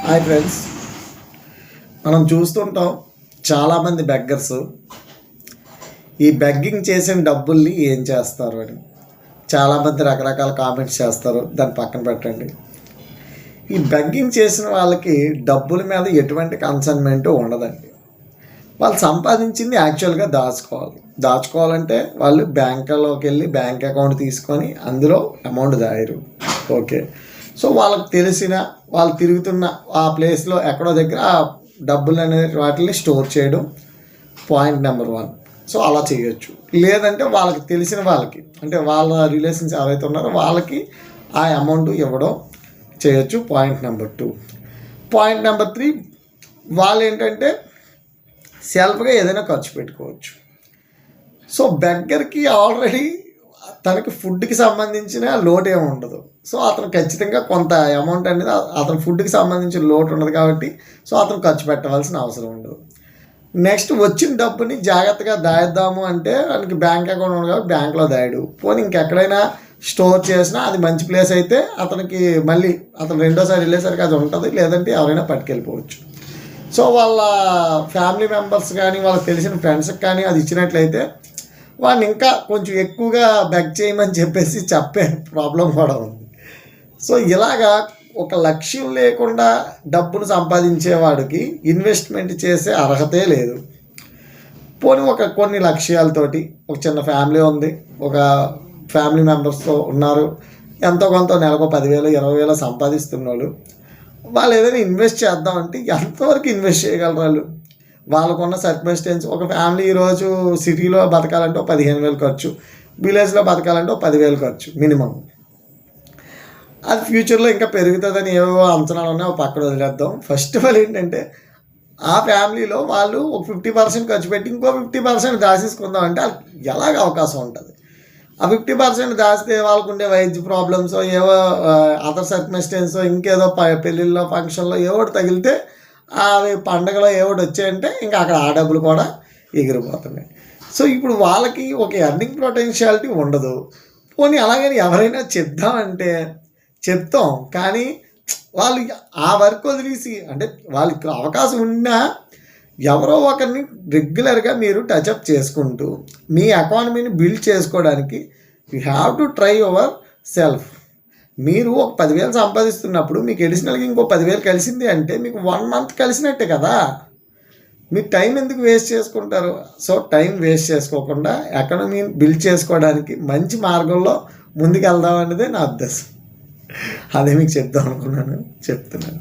Hi friends, మనం చూస్తుంటాం చాలామంది బెగ్గర్స్ ఈ బెగ్గింగ్ చేసిన డబ్బుల్ని ఏం చేస్తారు అని చాలామంది రకరకాల కామెంట్స్ చేస్తారు. దాన్ని పక్కన పెట్టండి. ఈ బెగ్గింగ్ చేసిన వాళ్ళకి డబ్బుల మీద ఎటువంటి కన్సర్న్మెంటు ఉండదండి. వాళ్ళు సంపాదించింది యాక్చువల్గా దాచుకోవాలంటే వాళ్ళు బ్యాంకులోకి వెళ్ళి బ్యాంక్ అకౌంట్ తీసుకొని అందులో అమౌంట్ దాయరు. ఓకే, సో వాళ్ళకి తెలిసిన వాళ్ళు తిరుగుతున్న ఆ ప్లేస్లో ఎక్కడో దగ్గర ఆ డబ్బులు అనేది వాటిని స్టోర్ చేయడం పాయింట్ నెంబర్ 1. సో అలా చేయొచ్చు. లేదంటే వాళ్ళకి తెలిసిన వాళ్ళకి, అంటే వాళ్ళ రిలేషన్స్ ఎవరైతే ఉన్నారో వాళ్ళకి ఆ అమౌంట్ ఇవ్వడం చేయొచ్చు. Point number 2. పాయింట్ నెంబర్ 3, వాళ్ళు ఏంటంటే సెల్ఫ్గా ఏదైనా ఖర్చు పెట్టుకోవచ్చు. సో బెగ్గర్కి ఆల్రెడీ తనకి ఫుడ్కి సంబంధించిన లోటు ఏమి ఉండదు. సో అతను ఖచ్చితంగా కొంత అమౌంట్ అనేది అతను ఫుడ్కి సంబంధించిన లోటు ఉండదు కాబట్టి సో అతను ఖర్చు పెట్టవలసిన అవసరం ఉండదు. నెక్స్ట్ వచ్చిన డబ్బుని జాగ్రత్తగా దాయిద్దాము అంటే ఆయనకి బ్యాంక్ అకౌంట్ ఉండదు కాబట్టి బ్యాంక్లో దాయడు. పోనీ ఇంకెక్కడైనా స్టోర్ చేసినా అది మంచి ప్లేస్ అయితే అతనికి మళ్ళీ అతను రెండోసారి వెళ్ళేసరికి అది ఉంటుంది, లేదంటే ఎవరైనా పట్టుకెళ్ళిపోవచ్చు. సో వాళ్ళ ఫ్యామిలీ మెంబర్స్ కానీ వాళ్ళకి తెలిసిన ఫ్రెండ్స్కి కానీ అది ఇచ్చినట్లయితే వాడిని ఇంకా కొంచెం ఎక్కువగా బెగ్ చేయమని చెప్పేసి చెప్పే ప్రాబ్లం కూడా ఉంది. సో ఇలాగా ఒక లక్ష్యం లేకుండా డబ్బును సంపాదించేవాడికి ఇన్వెస్ట్మెంట్ చేసే అర్హతే లేదు. పోనీ కొన్ని లక్ష్యాలతోటి ఒక చిన్న ఫ్యామిలీ ఉంది, ఒక ఫ్యామిలీ మెంబర్స్తో ఉన్నారు, ఎంతో కొంత నెలకు 10,000 20,000 సంపాదిస్తున్న వాళ్ళు ఏదైనా ఇన్వెస్ట్ చేద్దామంటే ఎంతవరకు ఇన్వెస్ట్ చేయగలరు? వాళ్ళకున్న సర్కమ్స్టెన్స్, ఒక ఫ్యామిలీ ఈరోజు సిటీలో బతకాలంటే 15,000 ఖర్చు, విలేజ్లో బతకాలంటే 10,000 ఖర్చు మినిమం. అది ఫ్యూచర్లో ఇంకా పెరుగుతుందని ఏవో అంచనాలు ఉన్నాయి, పక్కన వదిలేద్దాం. ఫస్ట్ ఆఫ్ ఆల్ ఏంటంటే ఆ ఫ్యామిలీలో వాళ్ళు ఒక 50% ఖర్చు పెట్టి ఇంకో 50% దాచేసుకుందాం అంటే వాళ్ళకి ఎలాగ అవకాశం ఉంటుంది? ఆ 50% దాస్తే వాళ్ళకు ఉండే వైద్య ప్రాబ్లమ్స్, ఏవో అదర్ సర్కమ్స్టెన్స్, ఇంకేదో పెళ్ళిళ్ళలో ఫంక్షన్లో ఏవో తగిలితే అవి పండగలో ఏవోటి వచ్చాయంటే ఇంకా అక్కడ ఆ డబ్బులు కూడా ఎగిరిపోతున్నాయి. సో ఇప్పుడు వాళ్ళకి ఒక ఎర్నింగ్ పొటెన్షియాలిటీ ఉండదు. పోనీ అలాగని ఎవరైనా చెప్దామంటే చెప్తాం, కానీ వాళ్ళు ఆ వర్క్ వదిలేసి, అంటే వాళ్ళకి అవకాశం ఉన్నా ఎవరో ఒకరిని రెగ్యులర్గా మీరు టచ్అప్ చేసుకుంటూ మీ ఎకానమీని బిల్డ్ చేసుకోవడానికి you have to try your self. మీరు ఒక 10,000 సంపాదిస్తున్నప్పుడు మీకు అడిషనల్గా ఇంకో 10,000 కలిసింది అంటే మీకు 1 మంత్ కలిసినట్టే కదా. మీరు టైం ఎందుకు వేస్ట్ చేసుకుంటారు? సో టైం వేస్ట్ చేసుకోకుండా ఎకానమీని బిల్డ్ చేసుకోవడానికి మంచి మార్గంలో ముందుకు వెళ్దాం అనేది నా ఉద్దేశం. అదే మీకు చెప్దాం అనుకున్నాను, చెప్తున్నాను.